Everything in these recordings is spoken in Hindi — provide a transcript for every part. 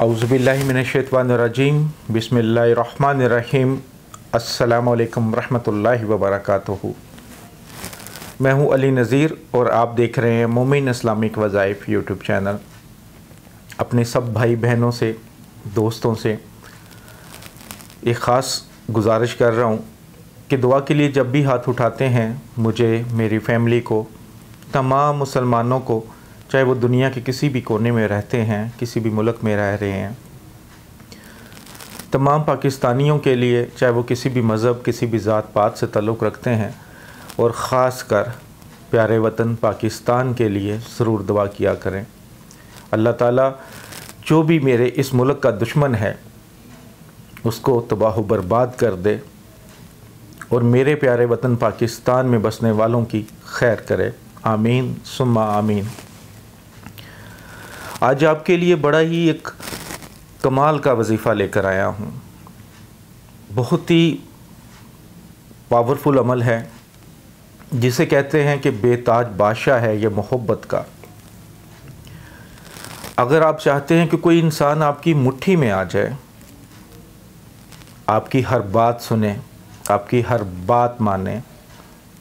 औज़ुबिल्लाहि मिनश्शैतानिर्रजीम बिस्मिल्लाहिर्रहमानिर्रहीम अस्सलामु अलैकुम रहमतुल्लाहि व बरकातुहू। मैं हूँ अली नज़ीर और आप देख रहे हैं मोमिन इस्लामिक वज़ाइफ यूट्यूब चैनल। अपने सब भाई बहनों से, दोस्तों से एक ख़ास गुजारिश कर रहा हूँ कि दुआ के लिए जब भी हाथ उठाते हैं, मुझे, मेरी फ़ैमिली को, तमाम मुसलमानों को, चाहे वो दुनिया के किसी भी कोने में रहते हैं, किसी भी मुल्क में रह रहे हैं, तमाम पाकिस्तानियों के लिए, चाहे वो किसी भी मज़हब, किसी भी ज़ात पात से ताल्लुक़ रखते हैं, और ख़ास कर प्यारे वतन पाकिस्तान के लिए ज़रूर दुआ किया करें। अल्लाह ताला जो भी मेरे इस मुल्क का दुश्मन है उसको तबाह बर्बाद कर दे और मेरे प्यारे वतन पाकिस्तान में बसने वालों की खैर करे। आमीन सुम्मा आमीन। आज आपके लिए बड़ा ही एक कमाल का वजीफ़ा लेकर आया हूँ। बहुत ही पावरफुल अमल है जिसे कहते हैं कि बेताज बादशाह है ये मोहब्बत का। अगर आप चाहते हैं कि कोई इंसान आपकी मुट्ठी में आ जाए, आपकी हर बात सुने, आपकी हर बात माने,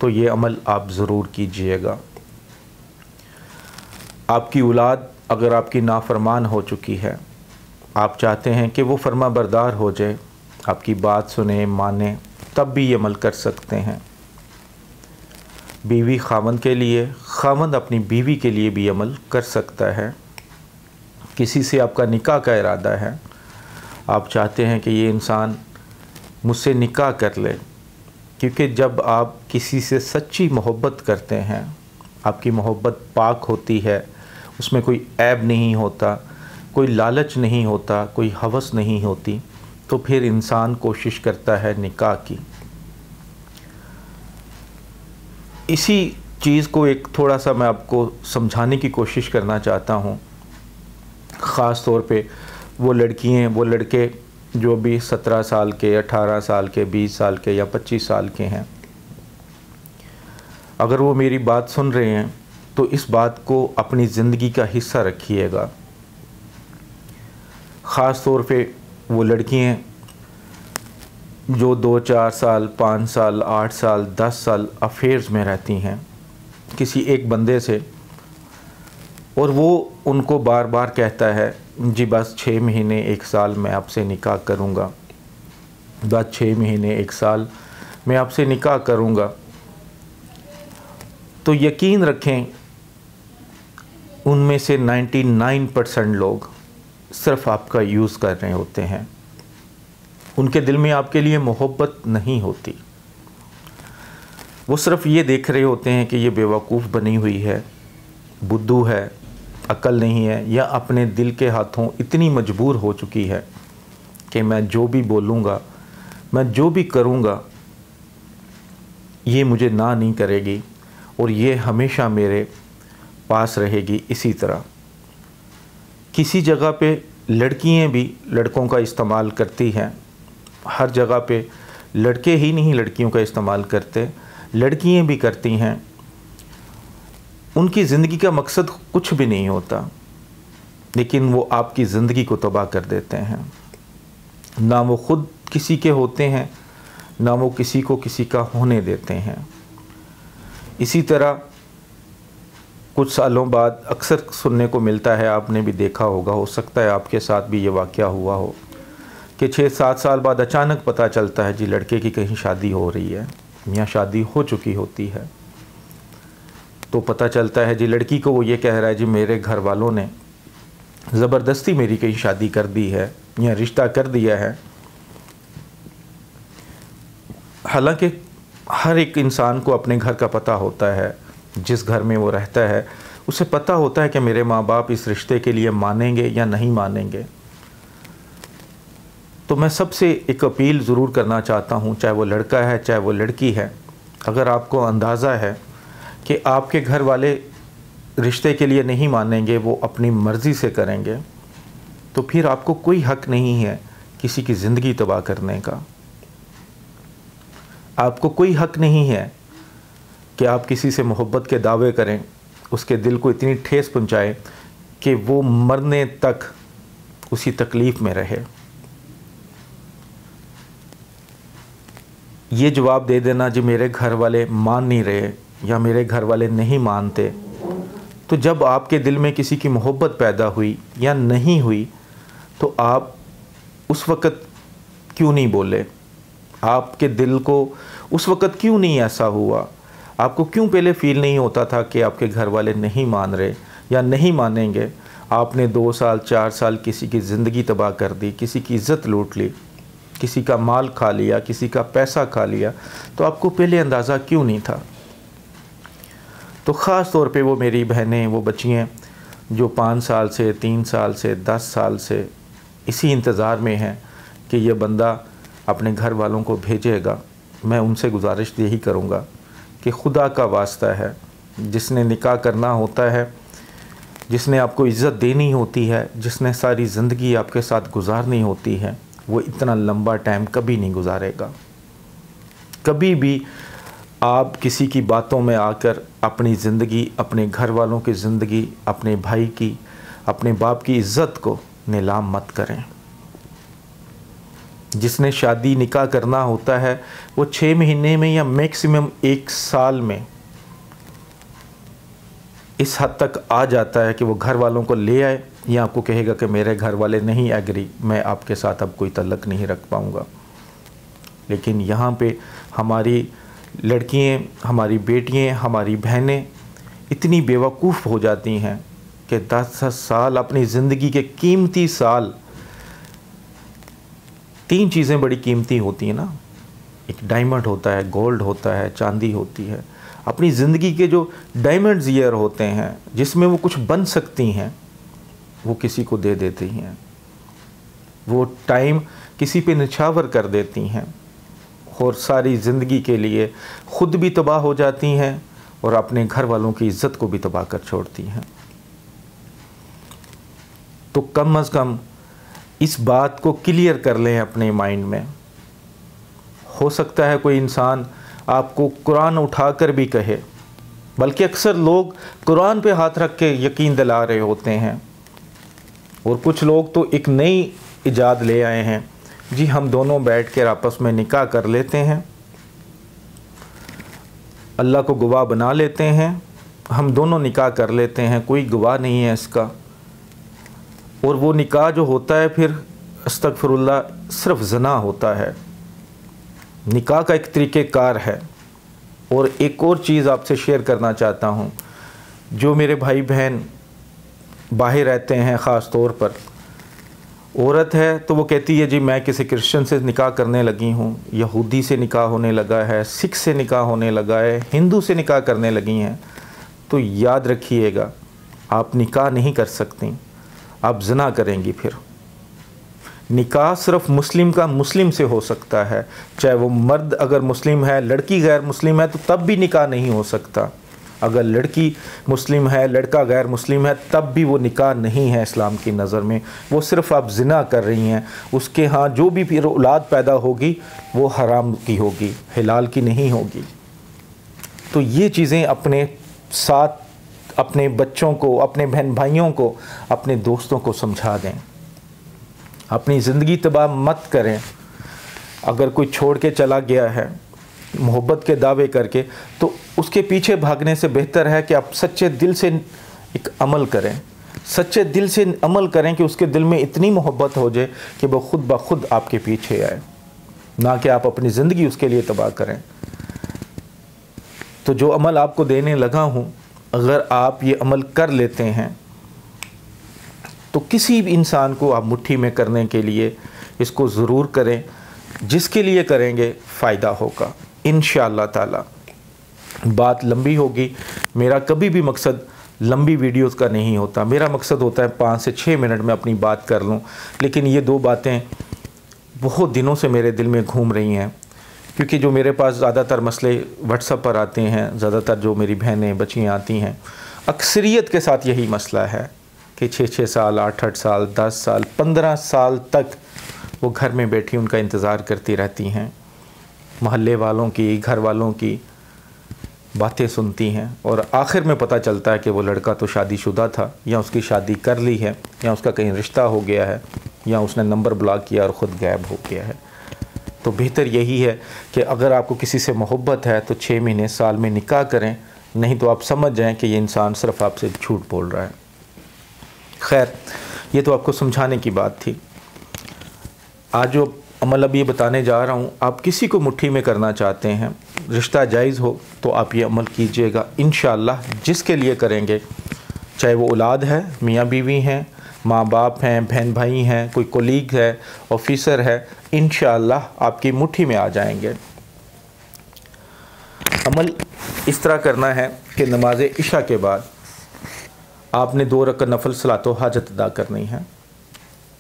तो ये अमल आप ज़रूर कीजिएगा। आपकी औलाद अगर आपकी नाफरमान हो चुकी है, आप चाहते हैं कि वो फर्मा बरदार हो जाए, आपकी बात सुने, माने, तब भी ये अमल कर सकते हैं। बीवी खामंद के लिए, खामंद अपनी बीवी के लिए भी अमल कर सकता है। किसी से आपका निकाह का इरादा है, आप चाहते हैं कि ये इंसान मुझसे निकाह कर ले, क्योंकि जब आप किसी से सच्ची मोहब्बत करते हैं, आपकी मोहब्बत पाक होती है, उसमें कोई ऐब नहीं होता, कोई लालच नहीं होता, कोई हवस नहीं होती, तो फिर इंसान कोशिश करता है निकाह की। इसी चीज़ को एक थोड़ा सा मैं आपको समझाने की कोशिश करना चाहता हूँ। ख़ास तौर पे वो लड़कियाँ, वो लड़के जो भी 17 साल के, 18 साल के, 20 साल के या 25 साल के हैं, अगर वो मेरी बात सुन रहे हैं तो इस बात को अपनी ज़िंदगी का हिस्सा रखिएगा। ख़ास तौर पे वो लड़कियाँ जो 2-4 साल, 5 साल, 8 साल, 10 साल अफेयर्स में रहती हैं किसी एक बंदे से, और वो उनको बार बार कहता है जी बस 6 महीने 1 साल मैं आपसे निकाह करूँगा, बस 6 महीने 1 साल मैं आपसे निकाह करूँगा, तो यकीन रखें उनमें से 99% लोग सिर्फ़ आपका यूज़ कर रहे होते हैं। उनके दिल में आपके लिए मोहब्बत नहीं होती। वो सिर्फ़ ये देख रहे होते हैं कि ये बेवकूफ़ बनी हुई है, बुद्धू है, अक्ल नहीं है, या अपने दिल के हाथों इतनी मजबूर हो चुकी है कि मैं जो भी बोलूँगा, मैं जो भी करूँगा, ये मुझे ना नहीं करेगी और ये हमेशा मेरे पास रहेगी। इसी तरह किसी जगह पे लड़कियाँ भी लड़कों का इस्तेमाल करती हैं। हर जगह पे लड़के ही नहीं लड़कियों का इस्तेमाल करते, लड़कियाँ भी करती हैं। उनकी ज़िंदगी का मकसद कुछ भी नहीं होता, लेकिन वो आपकी ज़िंदगी को तबाह कर देते हैं। ना वो ख़ुद किसी के होते हैं, ना वो किसी को किसी का होने देते हैं। इसी तरह कुछ सालों बाद अक्सर सुनने को मिलता है, आपने भी देखा होगा, हो सकता है आपके साथ भी ये वाक़या हुआ हो, कि 6-7 साल बाद अचानक पता चलता है जी लड़के की कहीं शादी हो रही है या शादी हो चुकी होती है। तो पता चलता है जी लड़की को वो ये कह रहा है जी मेरे घर वालों ने ज़बरदस्ती मेरी कहीं शादी कर दी है या रिश्ता कर दिया है। हालांकि हर एक इंसान को अपने घर का पता होता है, जिस घर में वो रहता है उसे पता होता है कि मेरे माँ बाप इस रिश्ते के लिए मानेंगे या नहीं मानेंगे। तो मैं सबसे एक अपील ज़रूर करना चाहता हूँ, चाहे वो लड़का है चाहे वो लड़की है, अगर आपको अंदाज़ा है कि आपके घर वाले रिश्ते के लिए नहीं मानेंगे, वो अपनी मर्ज़ी से करेंगे, तो फिर आपको कोई हक़ नहीं है किसी की ज़िंदगी तबाह करने का। आपको कोई हक़ नहीं है कि आप किसी से मोहब्बत के दावे करें, उसके दिल को इतनी ठेस पहुँचाएं कि वो मरने तक उसी तकलीफ़ में रहे। ये जवाब दे देना जी मेरे घर वाले मान नहीं रहे या मेरे घर वाले नहीं मानते, तो जब आपके दिल में किसी की मोहब्बत पैदा हुई या नहीं हुई तो आप उस वक़्त क्यों नहीं बोले? आपके दिल को उस वक़्त क्यों नहीं ऐसा हुआ? आपको क्यों पहले फ़ील नहीं होता था कि आपके घर वाले नहीं मान रहे या नहीं मानेंगे? आपने 2 साल 4 साल किसी की ज़िंदगी तबाह कर दी, किसी की इज़्ज़त लूट ली, किसी का माल खा लिया, किसी का पैसा खा लिया, तो आपको पहले अंदाज़ा क्यों नहीं था? तो ख़ास तौर पे वो मेरी बहनें, वो बच्चियाँ जो 5 साल से, 3 साल से, 10 साल से इसी इंतज़ार में हैं कि ये बंदा अपने घर वालों को भेजेगा, मैं उनसे गुजारिश यही करूँगा कि खुदा का वास्ता है, जिसने निकाह करना होता है, जिसने आपको इज़्ज़त देनी होती है, जिसने सारी ज़िंदगी आपके साथ गुजारनी होती है, वो इतना लंबा टाइम कभी नहीं गुजारेगा। कभी भी आप किसी की बातों में आकर अपनी ज़िंदगी, अपने घर वालों की ज़िंदगी, अपने भाई की, अपने बाप की इज़्ज़त को नीलाम मत करें। जिसने शादी निकाह करना होता है वो 6 महीने में या मैक्सिमम 1 साल में इस हद तक आ जाता है कि वो घर वालों को ले आए या आपको कहेगा कि मेरे घर वाले नहीं एग्री, मैं आपके साथ अब कोई तल्लक नहीं रख पाऊँगा। लेकिन यहाँ पे हमारी लड़कियाँ, हमारी बेटियाँ, हमारी बहनें इतनी बेवकूफ़ हो जाती हैं कि 10-10 साल अपनी ज़िंदगी के कीमती साल, 3 चीज़ें बड़ी कीमती होती हैं ना, एक डायमंड होता है, गोल्ड होता है, चांदी होती है। अपनी ज़िंदगी के जो डायमंड्स ईयर होते हैं जिसमें वो कुछ बन सकती हैं, वो किसी को दे देती हैं। वो टाइम किसी पे निछावर कर देती हैं और सारी ज़िंदगी के लिए ख़ुद भी तबाह हो जाती हैं और अपने घर वालों की इज़्ज़त को भी तबाह कर छोड़ती हैं। तो कम अज़ कम इस बात को क्लियर कर लें अपने माइंड में। हो सकता है कोई इंसान आपको कुरान उठाकर भी कहे, बल्कि अक्सर लोग कुरान पे हाथ रख के यकीन दिला रहे होते हैं, और कुछ लोग तो एक नई इजाद ले आए हैं, जी हम दोनों बैठ कर आपस में निकाह कर लेते हैं, अल्लाह को गवाह बना लेते हैं, हम दोनों निकाह कर लेते हैं, कोई गवाह नहीं है इसका। और वो निकाह जो होता है फिर अस्तगफिरुल्लाह सिर्फ ज़ना होता है। निकाह का एक तरीक़ेकार है। और एक और चीज़ आपसे शेयर करना चाहता हूँ, जो मेरे भाई बहन बाहर रहते हैं, ख़ास तौर पर औरत है तो वो कहती है जी मैं किसी क्रिश्चियन से निकाह करने लगी हूँ, यहूदी से निकाह होने लगा है, सिख से निकाह होने लगा है, हिंदू से निकाह करने लगी हैं। तो याद रखिएगा, आप निकाह नहीं कर सकती, आप ज़िना करेंगी। फिर निकाह सिर्फ मुस्लिम का मुस्लिम से हो सकता है, चाहे वो मर्द अगर मुस्लिम है, लड़की गैर मुस्लिम है तो तब भी निकाह नहीं हो सकता। अगर लड़की मुस्लिम है, लड़का गैर मुस्लिम है, तब भी वो निकाह नहीं है इस्लाम की नज़र में। वो सिर्फ़ आप ज़िना कर रही हैं। उसके यहाँ जो भी फिर औलाद पैदा होगी वो हराम की होगी, हिलाल की नहीं होगी। तो ये चीज़ें अपने साथ, अपने बच्चों को, अपने बहन भाइयों को, अपने दोस्तों को समझा दें। अपनी ज़िंदगी तबाह मत करें। अगर कोई छोड़ के चला गया है मोहब्बत के दावे करके, तो उसके पीछे भागने से बेहतर है कि आप सच्चे दिल से एक अमल करें, सच्चे दिल से अमल करें कि उसके दिल में इतनी मोहब्बत हो जाए कि वो खुद ब खुद आपके पीछे आए, ना कि आप अपनी ज़िंदगी उसके लिए तबाह करें। तो जो अमल आपको देने लगा हूँ, अगर आप ये अमल कर लेते हैं तो किसी भी इंसान को आप मुट्ठी में करने के लिए इसको ज़रूर करें। जिसके लिए करेंगे फ़ायदा होगा इंशाअल्लाह ताला। बात लंबी होगी, मेरा कभी भी मकसद लंबी वीडियोस का नहीं होता। मेरा मकसद होता है 5 से 6 मिनट में अपनी बात कर लूँ। लेकिन ये 2 बातें बहुत दिनों से मेरे दिल में घूम रही हैं, क्योंकि जो मेरे पास ज़्यादातर मसले व्हाट्सएप पर आते हैं, ज़्यादातर जो मेरी बहनें बच्चियाँ आती हैं, अक्सरियत के साथ यही मसला है कि 6-6 साल, 8-8 साल, 10 साल, 15 साल तक वो घर में बैठी उनका इंतज़ार करती रहती हैं, मोहल्ले वालों की, घर वालों की, बातें सुनती हैं और आखिर में पता चलता है कि वो लड़का तो शादीशुदा था, या उसकी शादी कर ली है, या उसका कहीं रिश्ता हो गया है, या उसने नंबर ब्लॉक किया और ख़ुद गायब हो गया है। तो बेहतर यही है कि अगर आपको किसी से मोहब्बत है तो 6 महीने साल में निकाह करें, नहीं तो आप समझ जाएं कि ये इंसान सिर्फ आपसे झूठ बोल रहा है। खैर, ये तो आपको समझाने की बात थी। आज जो अमल अब ये बताने जा रहा हूँ, आप किसी को मुट्ठी में करना चाहते हैं, रिश्ता जायज़ हो तो आप ये अमल कीजिएगा इंशाअल्लाह। जिसके लिए करेंगे, चाहे वो औलाद है, मियाँ बीवी हैं, माँ बाप हैं, बहन भाई हैं, कोई कोलीग है, ऑफिसर है, इंशाअल्लाह आपकी मुट्ठी में आ जाएंगे। अमल इस तरह करना है कि नमाज इशा के बाद आपने 2 रकात नफल सलातो हाजत अदा करनी है।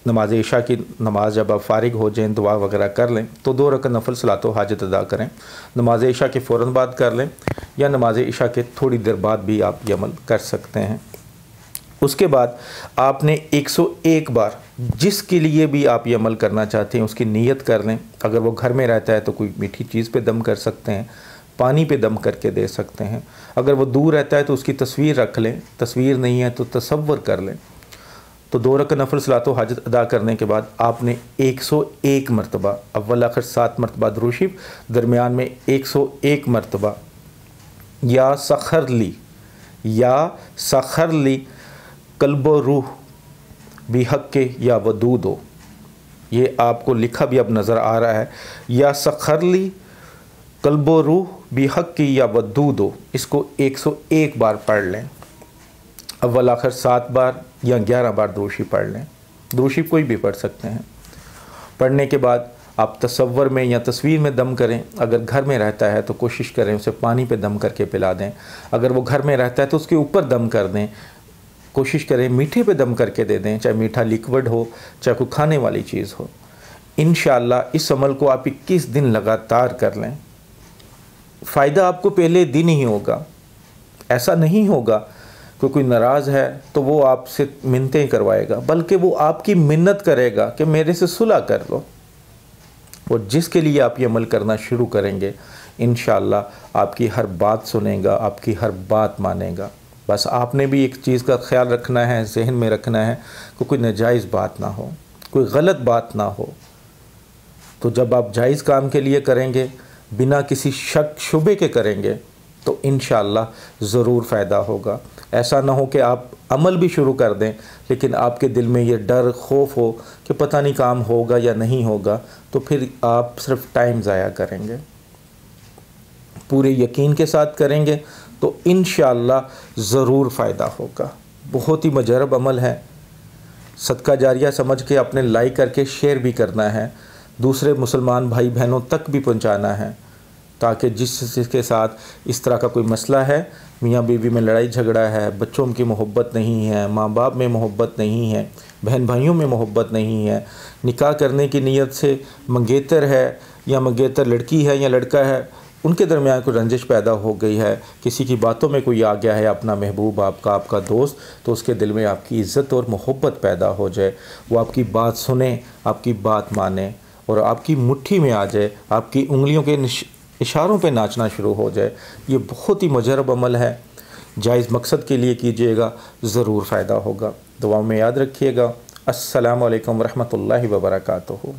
नमाज इशा की नमाज जब आप फ़ारिग हो जाएं, दुआ वगैरह कर लें, तो 2 रकात नफल सलातो हाजत अदा करें। नमाज इशा के फ़ौरन बाद कर लें, या नमाज इशा के थोड़ी देर बाद भी आप ये अमल कर सकते हैं। उसके बाद आपने 101 बार जिसके लिए भी आप ये अमल करना चाहते हैं उसकी नीयत कर लें। अगर वो घर में रहता है तो कोई मीठी चीज़ पे दम कर सकते हैं, पानी पे दम करके दे सकते हैं। अगर वो दूर रहता है तो उसकी तस्वीर रख लें, तस्वीर नहीं है तो तसव्वुर कर लें। तो 2 रकात नफल सलातो हाजत अदा करने के बाद आपने 101 मरतबा, अव्वल आखिर 7 मरतबा दुरूद शरीफ, दरमियान में 101 मरतबा या सखरली कल्बो रूह बिहक के या वदूदो, ये आपको लिखा भी अब नज़र आ रहा है, या सखरली कल्बो रूह बिहक की या वदूदो, इसको 101 बार पढ़ लें। अव्वल आखिर 7 बार या 11 बार दुरूद शरीफ पढ़ लें। दुरूद शरीफ कोई भी पढ़ सकते हैं। पढ़ने के बाद आप तसव्वुर में या तस्वीर में दम करें। अगर घर में रहता है तो कोशिश करें उसे पानी पे दम करके पिला दें। अगर वो घर में रहता है तो उसके ऊपर दम कर दें। कोशिश करें मीठे पे दम करके दे दें, चाहे मीठा लिक्विड हो, चाहे कोई खाने वाली चीज़ हो। इंशाअल्लाह इस अमल को आप 21 दिन लगातार कर लें। फ़ायदा आपको पहले दिन ही होगा। ऐसा नहीं होगा कि कोई नाराज़ है तो वो आपसे मिन्नतें करवाएगा, बल्कि वो आपकी मिन्नत करेगा कि मेरे से सुलह कर लो। और जिसके लिए आप ये अमल करना शुरू करेंगे, इंशाअल्लाह आपकी हर बात सुनेगा, आपकी हर बात मानेगा। बस आपने भी एक चीज़ का ख्याल रखना है, जहन में रखना है कि कोई नाजायज़ बात ना हो, कोई गलत बात ना हो। तो जब आप जायज़ काम के लिए करेंगे, बिना किसी शक शुबे के करेंगे, तो इंशाअल्लाह ज़रूर फ़ायदा होगा। ऐसा ना हो कि आप अमल भी शुरू कर दें लेकिन आपके दिल में ये डर खौफ हो कि पता नहीं काम होगा या नहीं होगा, तो फिर आप सिर्फ टाइम ज़ाया करेंगे। पूरे यकीन के साथ करेंगे तो इंशाअल्लाह ज़रूर फ़ायदा होगा। बहुत ही मुजरब अमल है। सदका जारिया समझ के अपने लाइक करके शेयर भी करना है, दूसरे मुसलमान भाई बहनों तक भी पहुंचाना है, ताकि जिसके साथ इस तरह का कोई मसला है, मियाँ बीवी में लड़ाई झगड़ा है, बच्चों की मोहब्बत नहीं है, माँ बाप में मोहब्बत नहीं है, बहन भाइयों में मोहब्बत नहीं है, निकाह करने की नीयत से मंगेतर है या मंगेतर लड़की है या लड़का है, उनके दरमियान कोई रंजिश पैदा हो गई है, किसी की बातों में कोई आ गया है अपना महबूब, आपका दोस्त, तो उसके दिल में आपकी इज़्ज़त और मोहब्बत पैदा हो जाए, वो आपकी बात सुने, आपकी बात माने और आपकी मुट्ठी में आ जाए, आपकी उंगलियों के इशारों पे नाचना शुरू हो जाए। ये बहुत ही मुजरब अमल है। जायज़ मकसद के लिए कीजिएगा, ज़रूर फ़ायदा होगा। दुआ में याद रखिएगा। अस्सलामु अलैकुम वरहमतुल्लाहि वबरकातुहू।